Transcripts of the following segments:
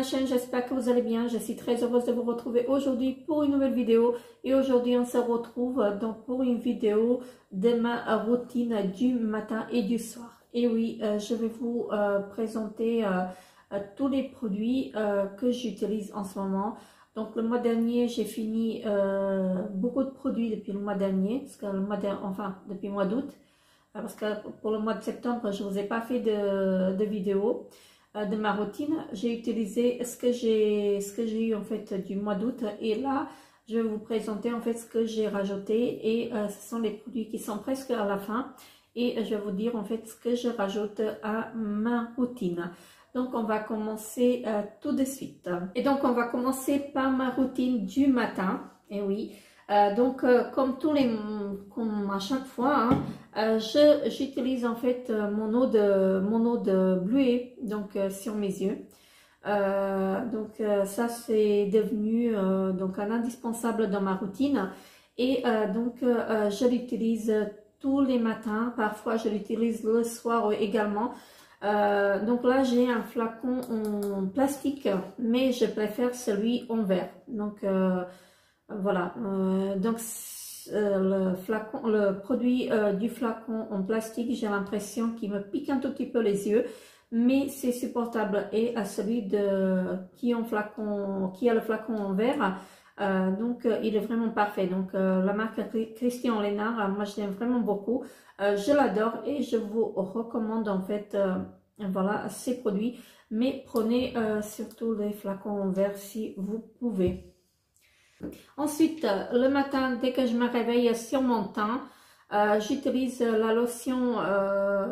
chaîne, j'espère que vous allez bien. Je suis très heureuse de vous retrouver aujourd'hui pour une nouvelle vidéo. Et aujourd'hui, on se retrouve donc pour une vidéo de ma routine du matin et du soir. Et oui, je vais vous présenter tous les produits que j'utilise en ce moment. Donc le mois dernier, j'ai fini beaucoup de produits depuis le mois dernier, parce que depuis le mois d'août. Parce que pour le mois de septembre, je ne vous ai pas fait de vidéo de ma routine. J'ai utilisé ce que j'ai eu en fait du mois d'août, et là je vais vous présenter en fait ce que j'ai rajouté, et ce sont les produits qui sont presque à la fin, et je vais vous dire en fait ce que je rajoute à ma routine. Donc on va commencer tout de suite. Et donc on va commencer par ma routine du matin. Et oui. Comme à chaque fois, hein, j'utilise en fait mon eau de bleuet donc sur mes yeux. Ça c'est devenu donc un indispensable dans ma routine, et je l'utilise tous les matins. Parfois je l'utilise le soir également. Donc là j'ai un flacon en plastique, mais je préfère celui en verre. Donc voilà, le produit du flacon en plastique, j'ai l'impression qu'il me pique un tout petit peu les yeux, mais c'est supportable. Et à celui qui a le flacon en verre, il est vraiment parfait. Donc la marque Christian Lénard, moi je l'aime vraiment beaucoup, je l'adore, et je vous recommande en fait voilà ces produits, mais prenez surtout les flacons en verre si vous pouvez. Ensuite, le matin, dès que je me réveille sur mon teint, j'utilise la lotion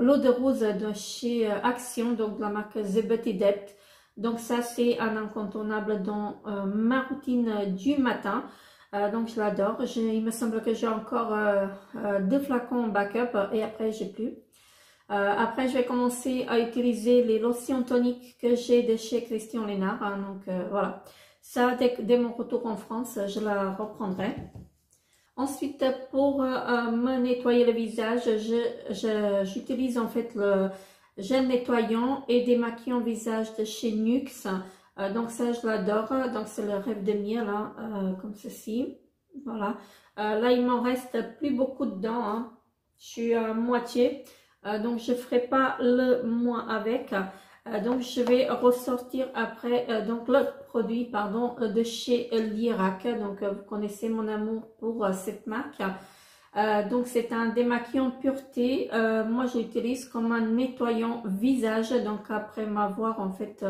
l'eau de rose de chez Action, donc de la marque The Beauty Depth. Donc ça c'est un incontournable dans ma routine du matin. Donc je l'adore. Il me semble que j'ai encore 2 flacons en backup, et après j'ai plus. Après je vais commencer à utiliser les lotions toniques que j'ai de chez Christian Lénard. Voilà. Ça, dès mon retour en France, je la reprendrai. Ensuite, pour me nettoyer le visage, j'utilise en fait le gel nettoyant et démaquillant visage de chez Nuxe. Donc ça, je l'adore. Donc c'est le rêve de miel, hein, comme ceci. Voilà. Là, il m'en reste plus beaucoup dedans, hein. Je suis à moitié. Donc je ne ferai pas le mois avec. Donc je vais ressortir après le produit de chez Lirac. Donc vous connaissez mon amour pour cette marque. Donc c'est un démaquillant pureté. Moi j'utilise comme un nettoyant visage. Donc après m'avoir en fait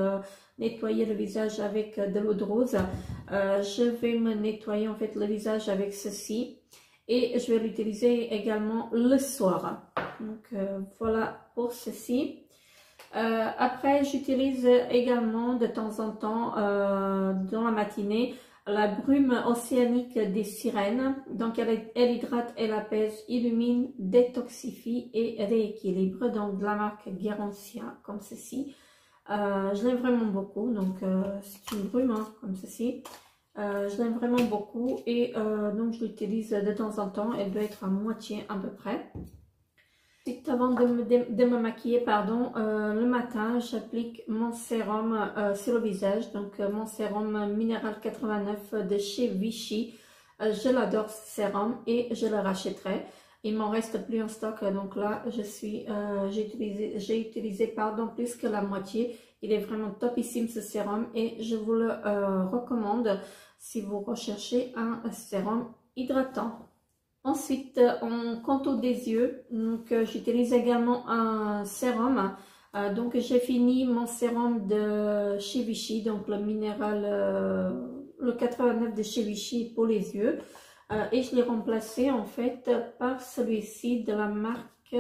nettoyé le visage avec de l'eau de rose, je vais me nettoyer en fait le visage avec ceci, et je vais l'utiliser également le soir. Donc voilà pour ceci. Après, j'utilise également de temps en temps dans la matinée la brume océanique des sirènes. Donc elle hydrate, elle apaise, illumine, détoxifie et rééquilibre. Donc de la marque Guérancia, comme ceci. Je l'aime vraiment beaucoup. Donc c'est une brume, hein, comme ceci. Je l'aime vraiment beaucoup, et donc je l'utilise de temps en temps. Elle doit être à moitié à peu près. Ensuite, avant de me maquiller, le matin, j'applique mon sérum sur le visage. Donc mon sérum Minéral 89 de chez Vichy. Je l'adore ce sérum, et je le rachèterai. Il m'en reste plus en stock, donc là j'ai utilisé plus que la moitié. Il est vraiment topissime ce sérum, et je vous le recommande si vous recherchez un sérum hydratant. Ensuite, en contour des yeux, j'utilise également un sérum. Donc j'ai fini mon sérum de chez Vichy, donc le minéral le 89 de chez Vichy pour les yeux, et je l'ai remplacé en fait par celui-ci de la marque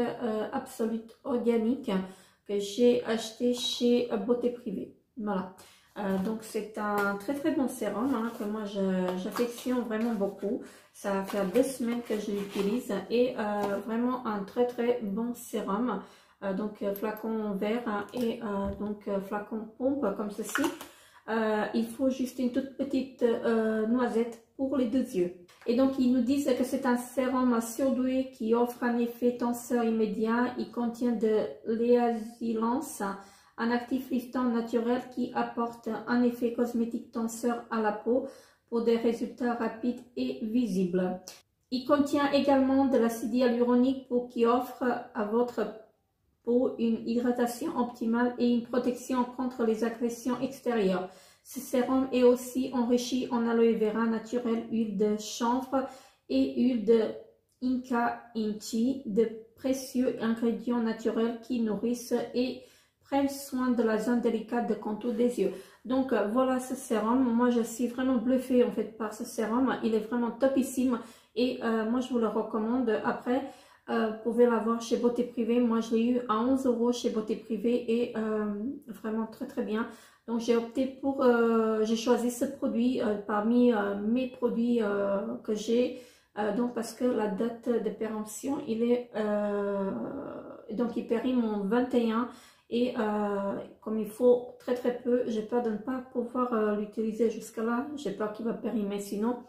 Absolute Organique que j'ai acheté chez Beauté Privée. Voilà. Donc c'est un très très bon sérum, hein, que moi j'affectionne vraiment beaucoup. Ça va faire 2 semaines que je l'utilise, et vraiment un très très bon sérum. Flacon vert, hein, et flacon pompe comme ceci. Il faut juste une toute petite noisette pour les 2 yeux. Et donc ils nous disent que c'est un sérum surdoué qui offre un effet tenseur immédiat. Il contient de l'éasilance, un actif liftant naturel qui apporte un effet cosmétique tenseur à la peau pour des résultats rapides et visibles. Il contient également de l'acide hyaluronique qui offre à votre peau une hydratation optimale et une protection contre les agressions extérieures. Ce sérum est aussi enrichi en aloe vera naturel, huile de chanvre et huile de Inca Inchi, de précieux ingrédients naturels qui nourrissent et prennent soin de la zone délicate de contour des yeux. Donc voilà ce sérum. Moi je suis vraiment bluffée en fait par ce sérum. Il est vraiment topissime et moi je vous le recommande. Après, vous pouvez l'avoir chez Beauté Privée. Moi je l'ai eu à 11 € chez Beauté Privée et vraiment très très bien. Donc j'ai opté pour, j'ai choisi ce produit parmi mes produits que j'ai. Donc parce que la date de péremption, il est, donc il périme en 21 et comme il faut très très peu, j'ai peur de ne pas pouvoir l'utiliser jusqu'à là, j'ai peur qu'il va périmer sinon.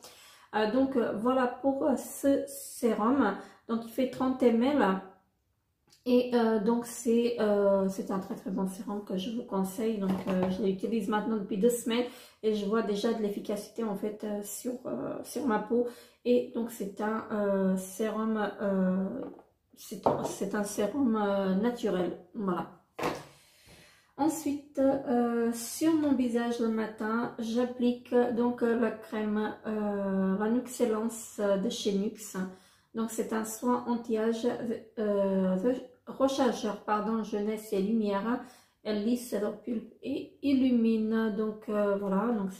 Donc voilà pour ce sérum, donc il fait 30 ml et donc c'est un très très bon sérum que je vous conseille. Donc je l'utilise maintenant depuis 2 semaines et je vois déjà de l'efficacité en fait sur ma peau. Et donc c'est un sérum c'est un sérum naturel, voilà. Ensuite, sur mon visage le matin, j'applique donc la crème la Nuxélance de chez Nux. Donc c'est un soin anti-âge rechargeur, pardon, jeunesse et lumière. Elle lisse leur pulpe et illumine. Donc voilà, donc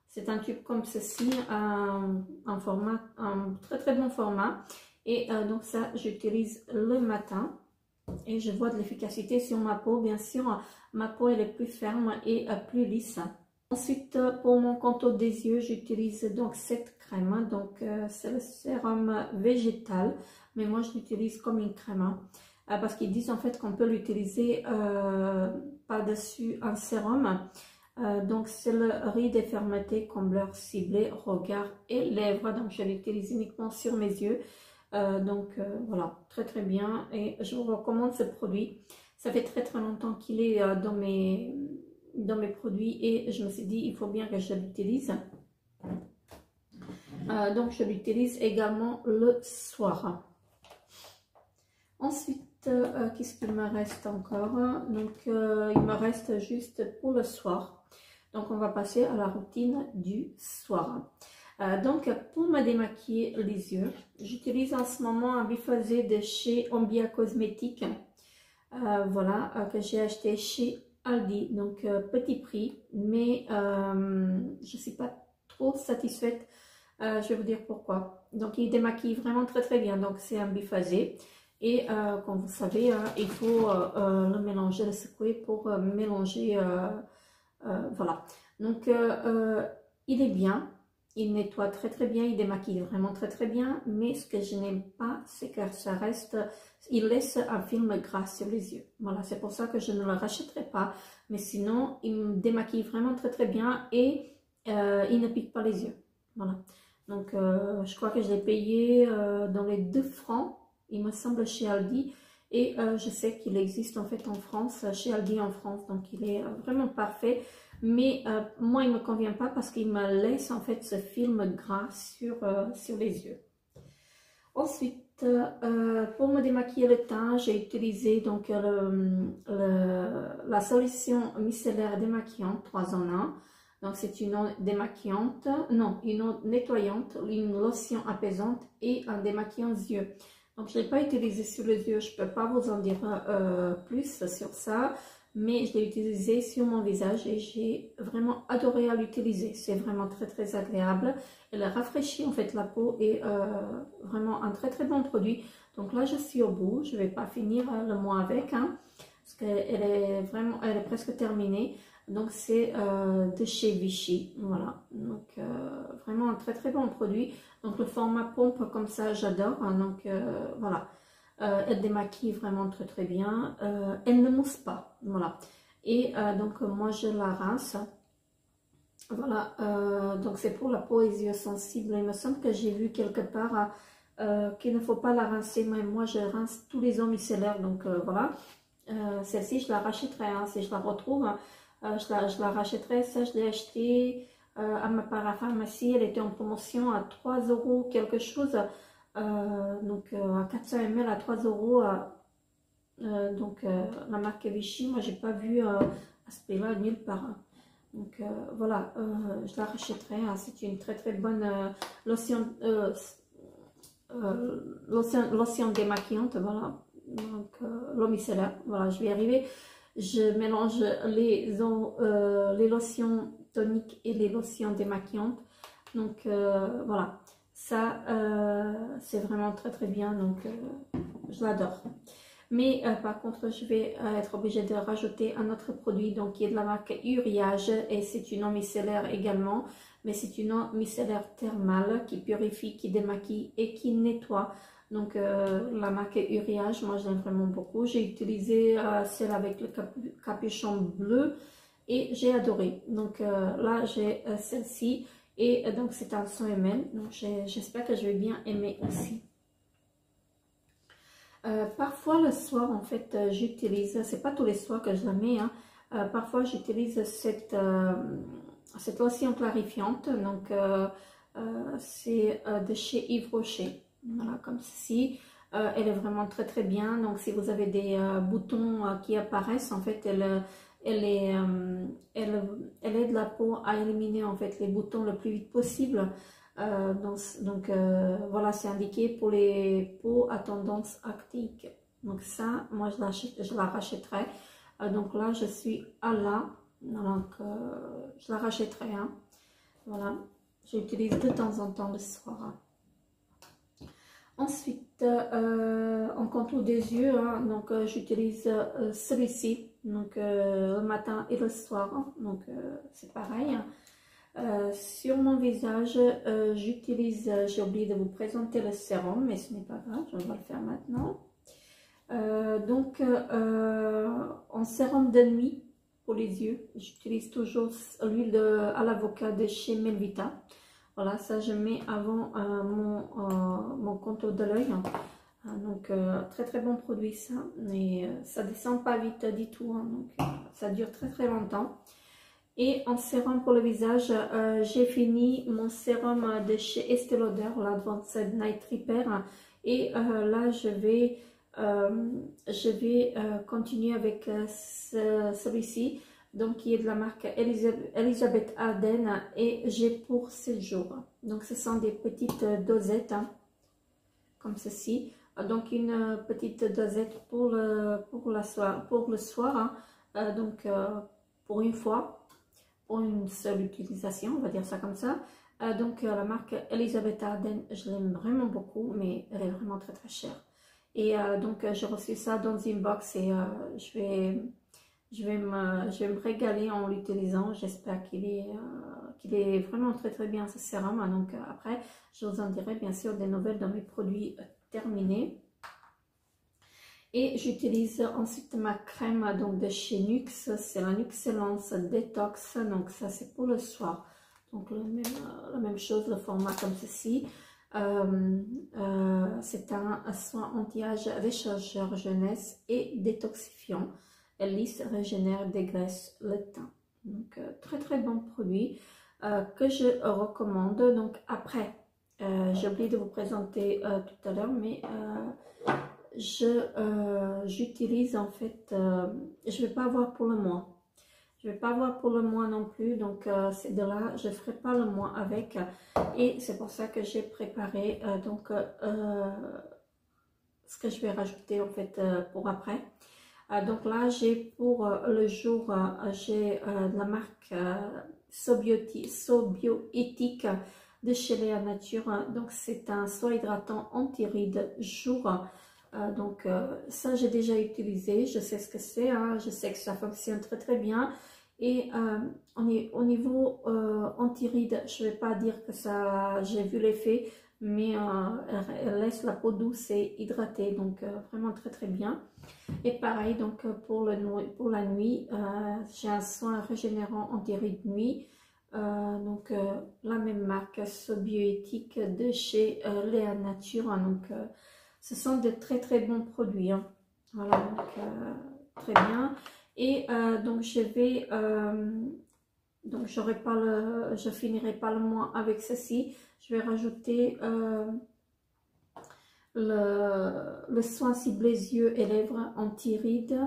c'est un tube comme ceci, un format, un très très bon format. Et donc ça, j'utilise le matin. Et je vois de l'efficacité sur ma peau. Bien sûr, ma peau elle est plus ferme et plus lisse. Ensuite, pour mon contour des yeux, j'utilise donc cette crème. Donc, c'est le sérum végétal. Mais moi, je l'utilise comme une crème. Parce qu'ils disent en fait qu'on peut l'utiliser par-dessus un sérum. Donc, c'est le riz des fermetés, combleur ciblé, regard et lèvres. Donc, je l'utilise uniquement sur mes yeux. Voilà, très très bien et je vous recommande ce produit. Ça fait très très longtemps qu'il est dans mes produits et je me suis dit il faut bien que je l'utilise. Donc je l'utilise également le soir. Ensuite, qu'est-ce qu'il me reste encore? Donc il me reste juste pour le soir. Donc on va passer à la routine du soir. Donc pour me démaquiller les yeux, j'utilise en ce moment un biphasé de chez Ambia Cosmétiques, voilà, que j'ai acheté chez Aldi, donc petit prix, mais je ne suis pas trop satisfaite, je vais vous dire pourquoi. Donc il démaquille vraiment très très bien, donc c'est un biphasé et comme vous savez, il faut le mélanger, le secouer pour mélanger, voilà. Donc il est bien. Il nettoie très très bien, il démaquille vraiment très très bien, mais ce que je n'aime pas, c'est que ça reste, il laisse un film gras sur les yeux. Voilà, c'est pour ça que je ne le rachèterai pas, mais sinon, il me démaquille vraiment très très bien et il ne pique pas les yeux. Voilà, donc je crois que je l'ai payé dans les 2 francs, il me semble, chez Aldi. Et je sais qu'il existe en fait en France, chez Aldi en France, donc il est vraiment parfait. Mais moi, il ne me convient pas parce qu'il me laisse en fait ce film gras sur les yeux. Ensuite, pour me démaquiller le teint, j'ai utilisé donc la solution micellaire démaquillante 3 en 1. Donc c'est une eau démaquillante, non, une eau nettoyante, une lotion apaisante et un démaquillant yeux. Donc je ne l'ai pas utilisé sur les yeux, je ne peux pas vous en dire plus sur ça. Mais je l'ai utilisé sur mon visage et j'ai vraiment adoré à l'utiliser. C'est vraiment très très agréable. Elle rafraîchit en fait la peau et vraiment un très très bon produit. Donc là je suis au bout. Je ne vais pas finir le mois avec, hein, parce qu'elle est vraiment, elle est presque terminée. Donc c'est de chez Vichy. Voilà. Donc vraiment un très très bon produit. Donc le format pompe comme ça j'adore. Hein, donc voilà. Elle démaquille vraiment très très bien, elle ne mousse pas, voilà. Et donc moi je la rince, voilà, donc c'est pour la peau et les yeux sensibles. Il me semble que j'ai vu quelque part qu'il ne faut pas la rincer, mais moi je rince tous les eaux micellaires, donc voilà. celle-ci, je la rachèterai, hein, si je la retrouve, je la rachèterai. Ça, je l'ai acheté à ma parapharmacie, elle était en promotion à 3 euros quelque chose, donc à 400 ml à 3 euros, donc la marque Vichy, moi j'ai pas vu à ce prix-là nulle part, hein. Donc voilà, je la rachèterai, hein. C'est une très très bonne lotion, lotion démaquillante, voilà, donc l'eau micellaire, voilà, je vais y arriver. Je mélange les lotions toniques et les lotions démaquillantes, donc voilà, ça c'est vraiment très très bien, donc je l'adore. Mais par contre, je vais être obligée de rajouter un autre produit, donc qui est de la marque Uriage, et c'est une eau micellaire également, mais c'est une eau micellaire thermale qui purifie, qui démaquille et qui nettoie. Donc la marque Uriage, moi j'aime vraiment beaucoup. J'ai utilisé celle avec le capuchon bleu et j'ai adoré. Donc là j'ai celle-ci, et donc c'est un 100 ml, donc j'espère que je vais bien aimer aussi. Parfois le soir, en fait, j'utilise, c'est pas tous les soirs que je la mets, hein, parfois j'utilise cette lotion clarifiante, donc c'est de chez Yves Rocher, voilà, comme ceci. Elle est vraiment très très bien, donc si vous avez des boutons qui apparaissent, en fait, elle aide la peau à éliminer en fait les boutons le plus vite possible. Donc voilà, c'est indiqué pour les peaux à tendance acnéique. Donc ça, moi je la rachèterai. Donc là, je suis à là. Donc je la rachèterai, hein. Voilà, j'utilise de temps en temps le soir. Ensuite, en contour des yeux, hein, donc j'utilise celui-ci, donc le matin et le soir, hein, donc c'est pareil, hein. Sur mon visage, j'utilise, j'ai oublié de vous présenter le sérum, mais ce n'est pas grave, je vais le faire maintenant. Donc, en sérum de nuit pour les yeux, j'utilise toujours l'huile à l'avocat de chez Melvita. Voilà, ça je mets avant mon contour de l'œil. Donc, très très bon produit ça, mais ça descend pas vite du tout, hein, donc ça dure très très longtemps. Et en sérum pour le visage, j'ai fini mon sérum de chez Estée Lauder, l'Advanced Night Repair. Et là, je vais continuer avec celui-ci, donc qui est de la marque Elizabeth Arden, et j'ai pour 7 jours. Donc, ce sont des petites dosettes, hein, comme ceci. Donc, une petite dosette pour le soir, hein, donc pour une fois. Pour une seule utilisation, on va dire ça comme ça. Donc la marque Elizabeth Arden, je l'aime vraiment beaucoup, mais elle est vraiment très très chère. Et donc j'ai reçu ça dans une box, et je vais me régaler en l'utilisant. J'espère qu'il est vraiment très très bien, ce sérum. Donc après, je vous en dirai bien sûr des nouvelles dans mes produits terminés. Et j'utilise ensuite ma crème donc de chez NYX, c'est la Nuxellence Detox, donc ça c'est pour le soir. Donc la même chose, le format comme ceci. C'est un soin anti-âge rechargeur jeunesse et détoxifiant. Elle lisse, régénère, dégraisse le teint. Donc très très bon produit que je recommande. Donc après, j'ai oublié de vous présenter tout à l'heure, mais j'utilise en fait, je vais pas avoir pour le mois. Je vais pas avoir pour le mois non plus, donc c'est de là, je ferai pas le mois avec, et c'est pour ça que j'ai préparé donc ce que je vais rajouter en fait pour après. Donc là j'ai pour le jour, j'ai la marque Sobioéthique de chez Léa Nature, donc c'est un soin hydratant anti-rides jour. Donc ça j'ai déjà utilisé, je sais ce que c'est, hein, je sais que ça fonctionne très très bien. Et au niveau anti-rides, je ne vais pas dire que ça, j'ai vu l'effet, mais elle laisse la peau douce et hydratée, donc vraiment très très bien. Et pareil, donc pour la nuit, j'ai un soin régénérant anti-rides nuit, donc la même marque Sobioéthique de chez Léa Nature, hein, donc ce sont de très très bons produits, hein. Voilà, donc très bien. Et donc je vais, donc je finirai pas le mois avec ceci. Je vais rajouter le soin cible les yeux et lèvres anti-rides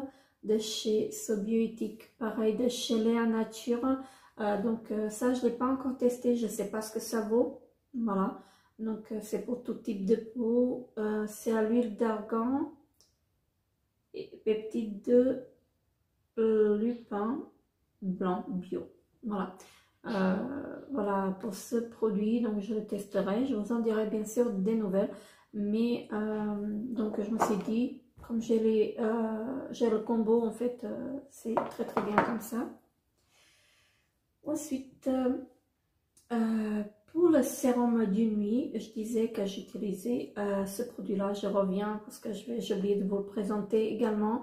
de chez Sobiotic, pareil de chez Léa Nature. Donc ça je l'ai pas encore testé, je sais pas ce que ça vaut. Voilà, donc c'est pour tout type de peau. C'est à l'huile d'argan et peptides de lupin blanc bio. Voilà. Voilà pour ce produit, donc je le testerai, je vous en dirai bien sûr des nouvelles, mais donc je me suis dit, comme j'ai le combo en fait, c'est très très bien comme ça. Ensuite, pour le sérum du nuit, je disais que j'utilisais ce produit là, je reviens parce que j'ai oublié de vous le présenter également.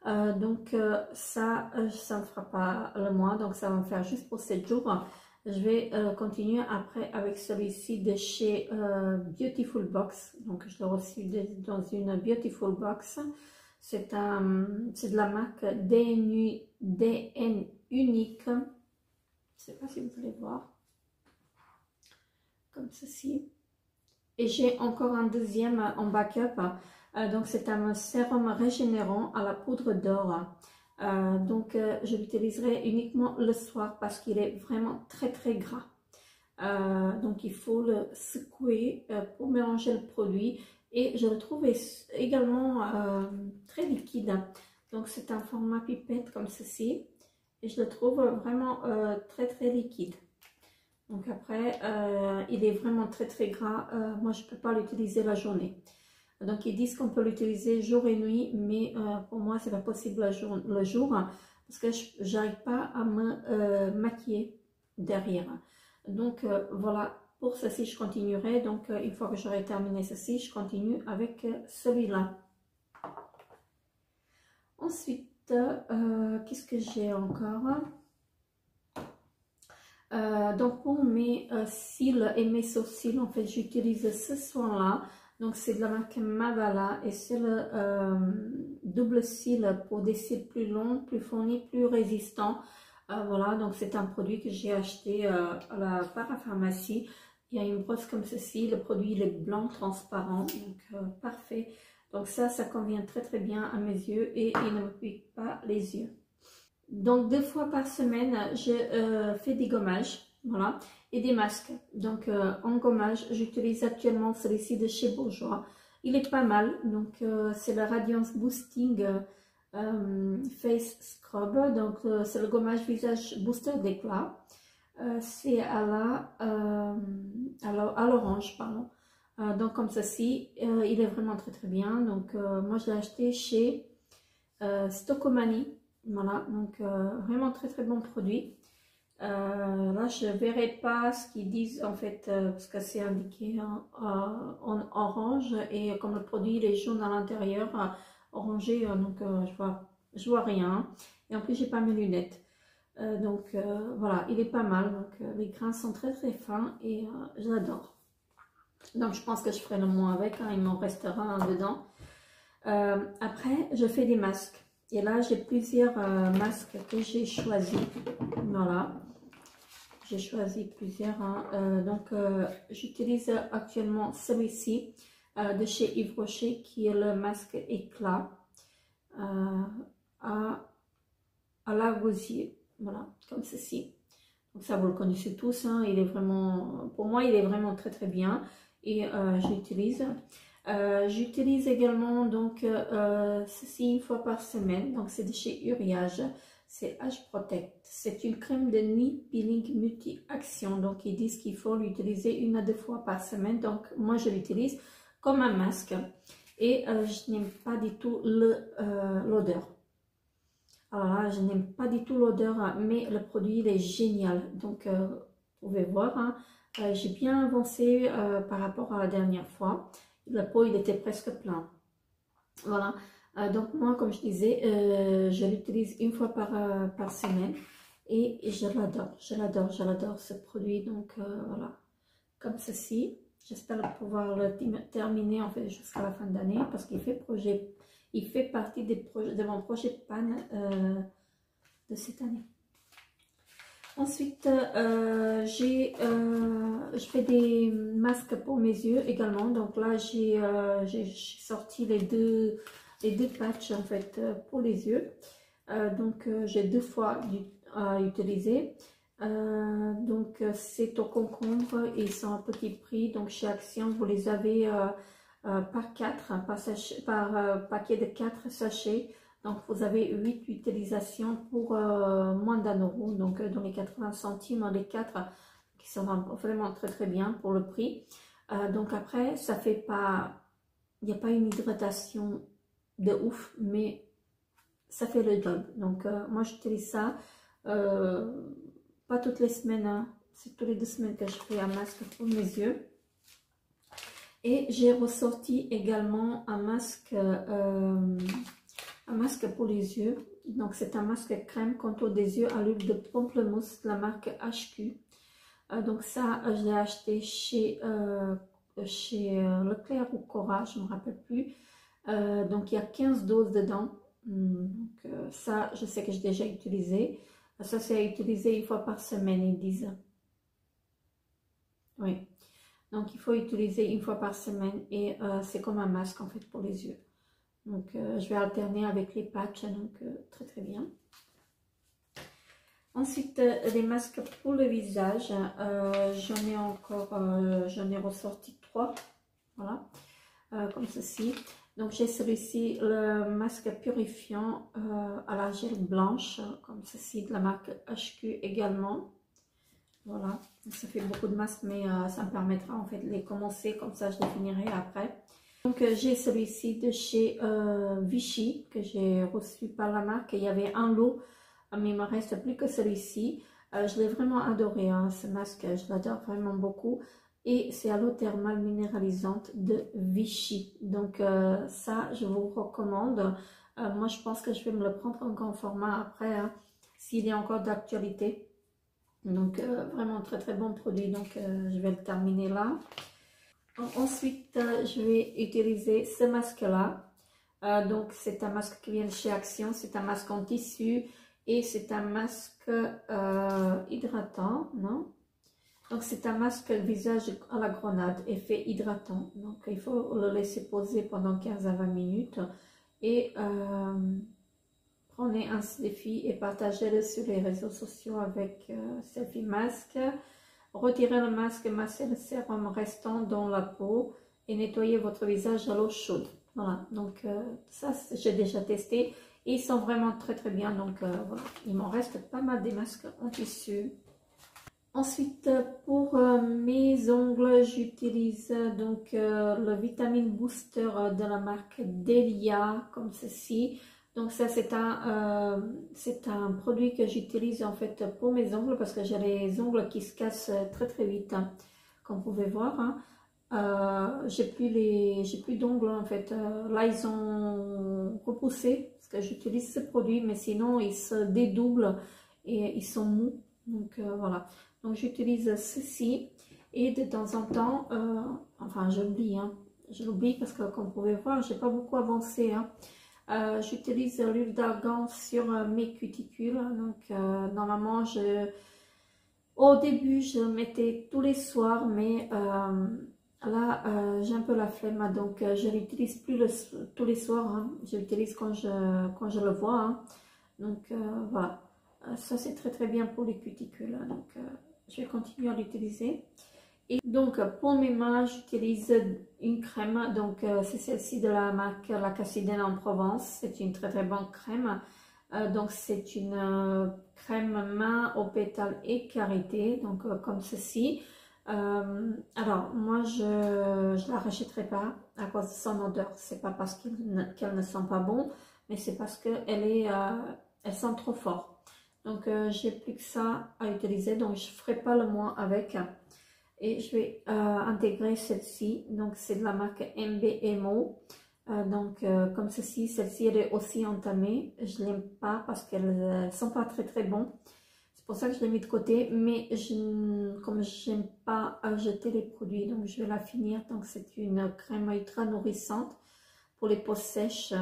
Donc ça ne me fera pas le mois, donc ça va me faire juste pour 7 jours. Je vais continuer après avec celui-ci de chez Beautiful Box. Donc je l'ai reçu dans une Beautiful Box. C'est de la marque DN Unique. Je ne sais pas si vous voulez voir. Comme ceci. Et j'ai encore un deuxième en backup. Donc c'est un sérum régénérant à la poudre d'or. Donc je l'utiliserai uniquement le soir parce qu'il est vraiment très très gras. Donc il faut le secouer pour mélanger le produit. Et je le trouve également très liquide. Donc c'est un format pipette comme ceci. Et je le trouve vraiment très très liquide. Donc après, il est vraiment très très gras. Moi, je ne peux pas l'utiliser la journée. Donc, ils disent qu'on peut l'utiliser jour et nuit, mais pour moi, c'est pas possible le jour parce que je n'arrive pas à me maquiller derrière. Donc, voilà, pour ceci, je continuerai. Donc, une fois que j'aurai terminé ceci, je continue avec celui-là. Ensuite, qu'est-ce que j'ai encore ? Donc pour mes cils et mes sourcils, en fait, j'utilise ce soin-là. Donc c'est de la marque Mavala et c'est le double cil pour des cils plus longs, plus fournis, plus résistants. Voilà, donc c'est un produit que j'ai acheté à la parapharmacie. Il y a une brosse comme ceci, le produit il est blanc transparent, donc parfait. Donc ça convient très très bien à mes yeux et il ne me pique pas les yeux. Donc 2 fois par semaine, je fais des gommages, voilà, et des masques. Donc en gommage, j'utilise actuellement celui-ci de chez Bourjois. Il est pas mal, donc c'est le Radiance Boosting Face Scrub. Donc c'est le gommage visage booster d'éclat. C'est à l'orange, pardon. Donc comme ceci, il est vraiment très très bien. Donc moi je l'ai acheté chez Stocomanie. Voilà, donc vraiment très très bon produit. Là, je ne verrai pas ce qu'ils disent en fait, parce que c'est indiqué en orange et comme le produit il est jaune à l'intérieur, orangé, donc je vois rien. Et en plus, j'ai pas mes lunettes. Donc voilà, il est pas mal. Donc les grains sont très très fins et je l'adore. Donc je pense que je ferai le moins avec, hein, il m'en restera un dedans. Après, je fais des masques. Et là, j'ai plusieurs masques que j'ai choisis. Voilà. J'ai choisi plusieurs. Hein. Donc, j'utilise actuellement celui-ci de chez Yves Rocher qui est le masque éclat à la rosier. Voilà, comme ceci. Donc, ça, vous le connaissez tous. Hein. Il est vraiment, pour moi, il est vraiment très, très bien. Et j'utilise. J'utilise également donc ceci une fois par semaine, donc c'est de chez Uriage, c'est Age Protect. C'est une crème de nuit peeling multi-action, donc ils disent qu'il faut l'utiliser 1 à 2 fois par semaine, donc moi je l'utilise comme un masque et je n'aime pas du tout l'odeur. Alors là, je n'aime pas du tout l'odeur, mais le produit il est génial, donc vous pouvez voir, hein, j'ai bien avancé par rapport à la dernière fois. La pot il était presque plein. Voilà, donc moi comme je disais, je l'utilise 1 fois par semaine et je l'adore ce produit. Donc voilà, comme ceci. J'espère pouvoir le terminer en fait jusqu'à la fin d'année parce qu'il il fait partie de mon projet pan de cette année. Ensuite, je fais des masques pour mes yeux également. Donc là, j'ai sorti les deux patchs en fait pour les yeux. Donc j'ai 2 fois à utiliser. Donc c'est au concombre et ils sont à petit prix. Donc chez Action, vous les avez par 4, par paquet de 4 sachets. Donc vous avez 8 utilisations pour moins d'1 €. Donc dans les 80 centimes, les 4 qui sont vraiment très très bien pour le prix. Donc après, ça fait pas, il n'y a pas une hydratation de ouf, mais ça fait le job. Donc moi j'utilise ça pas toutes les semaines, hein. C'est tous les 2 semaines que je fais un masque pour mes yeux. Et j'ai ressorti également un masque pour les yeux. Donc c'est un masque crème contour des yeux à l'huile de pamplemousse de la marque HQ. Donc ça je l'ai acheté chez Leclerc ou Cora, je ne me rappelle plus. Donc il y a 15 doses dedans. Donc ça je sais que j'ai déjà utilisé. Ça c'est à utiliser 1 fois par semaine, ils disent. Oui. Donc il faut utiliser 1 fois par semaine et c'est comme un masque en fait pour les yeux. Donc je vais alterner avec les patchs, donc très très bien. Ensuite les masques pour le visage, j'en ai ressorti 3, voilà, comme ceci. Donc j'ai celui-ci, le masque purifiant à l'argile blanche, comme ceci, de la marque HQ également. Voilà, ça fait beaucoup de masques, mais ça me permettra en fait de les commencer, comme ça je les finirai après. Donc j'ai celui-ci de chez Vichy, que j'ai reçu par la marque. Il y avait un lot, mais il me reste plus que celui-ci. Je l'ai vraiment adoré, hein, ce masque, je l'adore vraiment beaucoup. Et c'est à l'eau thermale minéralisante de Vichy. Donc ça, je vous recommande. Moi, je pense que je vais me le prendre en grand format après, hein, s'il est encore d'actualité. Donc vraiment très très bon produit. Donc je vais le terminer là. Ensuite, je vais utiliser ce masque-là. Donc c'est un masque qui vient de chez Action. C'est un masque en tissu et c'est un masque hydratant, non? Donc c'est un masque visage à la grenade, effet hydratant. Donc il faut le laisser poser pendant 15 à 20 minutes. Et prenez un selfie et partagez-le sur les réseaux sociaux avec selfie masque. Retirez le masque, massez le sérum restant dans la peau et nettoyez votre visage à l'eau chaude. Voilà, donc ça j'ai déjà testé et ils sont vraiment très très bien. Donc voilà, il m'en reste pas mal des masques en tissu. Ensuite, pour mes ongles, j'utilise donc le Vitamine Booster de la marque Delia, comme ceci. Donc ça, c'est un produit que j'utilise en fait pour mes ongles parce que j'ai les ongles qui se cassent très très vite, hein, comme vous pouvez voir. Hein. J'ai plus d'ongles en fait. Là, ils ont repoussé parce que j'utilise ce produit, mais sinon, ils se dédoublent et ils sont mous. Donc voilà. Donc j'utilise ceci et de temps en temps, enfin j'oublie, hein, je l'oublie parce que comme vous pouvez voir, j'ai pas beaucoup avancé. Hein. J'utilise l'huile d'argan sur mes cuticules. Donc normalement, au début, je le mettais tous les soirs, mais là, j'ai un peu la flemme, donc je l'utilise plus tous les soirs. Hein. Je l'utilise quand je le vois. Hein. Donc voilà, ça c'est très très bien pour les cuticules. Hein. Donc je vais continuer à l'utiliser. Et donc pour mes mains, j'utilise une crème. Donc c'est celle-ci de la marque La Cassidène en Provence. C'est une très très bonne crème. Donc c'est une crème main aux pétales et karité. Donc comme ceci. Alors moi je la rachèterai pas à cause de son odeur. C'est pas parce qu'elle ne sent pas bon, mais c'est parce qu'elle sent trop fort. Donc j'ai plus que ça à utiliser, donc je ferai pas le moins avec. Et je vais intégrer celle-ci, donc c'est de la marque MBMO. Donc comme ceci, celle-ci elle est aussi entamée. Je l'aime pas parce qu'elles ne sont pas très très bons. C'est pour ça que je l'ai mis de côté, mais comme j'aime pas jeter les produits, donc je vais la finir. Donc c'est une crème ultra nourrissante. pour les peaux sèches.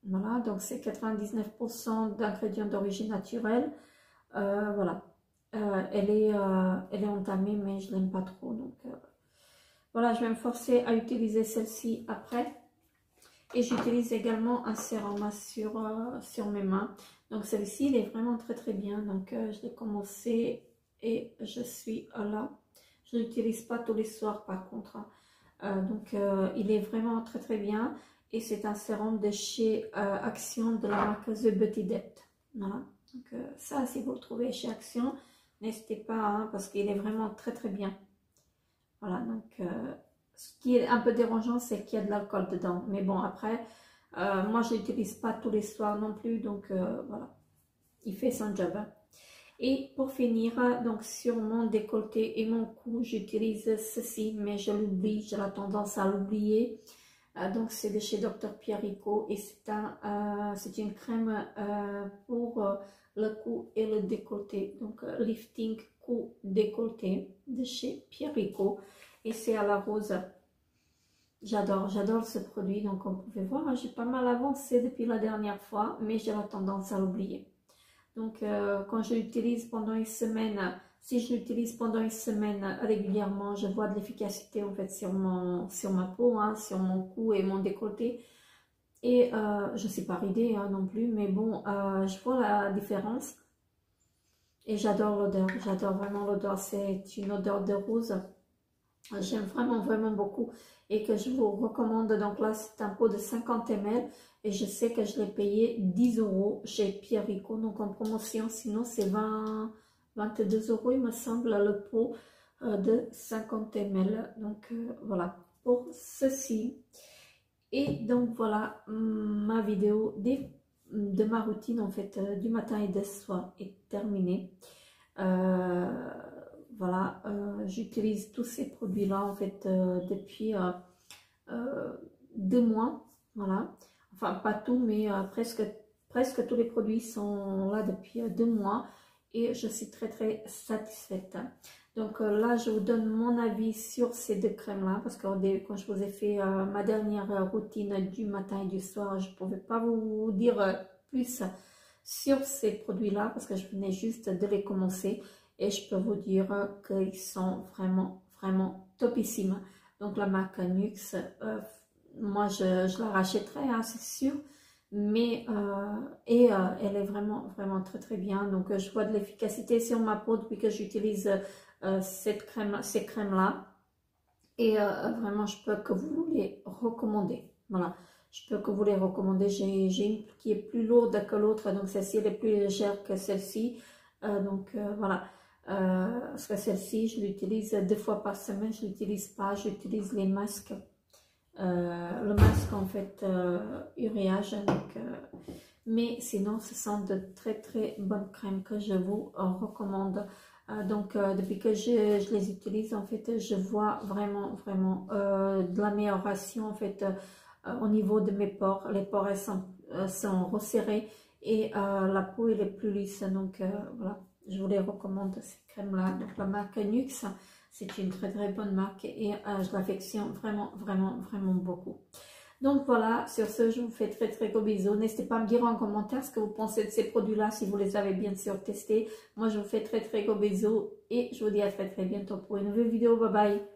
Voilà, donc c'est 99% d'ingrédients d'origine naturelle. Voilà, elle est entamée, mais je l'aime pas trop. Donc voilà, je vais me forcer à utiliser celle-ci après. Et j'utilise également un sérum sur mes mains. Donc celui-ci, il est vraiment très très bien. Donc je l'ai commencé et je suis là. Je ne l'utilise pas tous les soirs par contre. Donc il est vraiment très très bien. Et c'est un sérum de chez Action de la marque The Beauty Depth. Voilà. Donc ça, si vous le trouvez chez Action, n'hésitez pas hein, parce qu'il est vraiment très très bien. Voilà, donc ce qui est un peu dérangeant, c'est qu'il y a de l'alcool dedans. Mais bon, après, moi je l'utilise pas tous les soirs non plus, donc voilà, il fait son job. Hein. Et pour finir, donc sur mon décolleté et mon cou, j'utilise ceci, mais je l'oublie, j'ai la tendance à l'oublier. Donc c'est de chez Dr Pierrico et c'est une crème pour le cou et le décolleté. Donc lifting cou décolleté de chez Pierrico et c'est à la rose. J'adore ce produit. Donc on pouvait voir, j'ai pas mal avancé depuis la dernière fois, mais j'ai la tendance à l'oublier. Donc quand je l'utilise pendant une semaine, si je l'utilise pendant une semaine régulièrement, je vois de l'efficacité en fait sur ma peau, hein, sur mon cou et mon décolleté. Et je ne suis pas ridée hein, non plus, mais bon, je vois la différence. Et j'adore l'odeur, j'adore vraiment l'odeur. C'est une odeur de rose. J'aime vraiment beaucoup et que je vous recommande. Donc là, c'est un pot de 50 ml. Et je sais que je l'ai payé 10 € chez Pierrico, donc en promotion, sinon c'est 22 € il me semble le pot de 50 ml. Donc voilà pour ceci. Et donc voilà, ma vidéo de ma routine en fait du matin et du soir est terminée. Voilà, j'utilise tous ces produits là en fait depuis 2 mois, voilà. Enfin, pas tout, mais presque tous les produits sont là depuis 2 mois et je suis très satisfaite. Donc là, je vous donne mon avis sur ces 2 crèmes-là parce que quand je vous ai fait ma dernière routine du matin et du soir, je ne pouvais pas vous dire plus sur ces produits-là parce que je venais juste de les commencer et je peux vous dire qu'ils sont vraiment topissimes. Donc la marque Nuxe, moi je la rachèterai, hein, c'est sûr, mais elle est vraiment très bien. Donc je vois de l'efficacité sur ma peau depuis que j'utilise ces crèmes là et vraiment je peux que vous les recommander. Voilà, je peux que vous les recommander. J'ai une qui est plus lourde que l'autre, donc celle-ci elle est plus légère que celle-ci, donc voilà. Parce que celle-ci je l'utilise 2 fois par semaine, je l'utilise pas, j'utilise les masques. Le masque en fait uréage donc, mais sinon ce sont de très bonnes crèmes que je vous recommande. Donc depuis que je les utilise en fait je vois vraiment de l'amélioration en fait au niveau de mes pores. Les pores sont resserrés et la peau elle est plus lisse, donc voilà, je vous les recommande ces crèmes là. Donc la marque Nuxe, c'est une très bonne marque et je l'affectionne vraiment beaucoup. Donc voilà, sur ce, je vous fais très gros bisous. N'hésitez pas à me dire en commentaire ce que vous pensez de ces produits-là, si vous les avez bien sûr testés. Moi, je vous fais très gros bisous et je vous dis à très bientôt pour une nouvelle vidéo. Bye bye.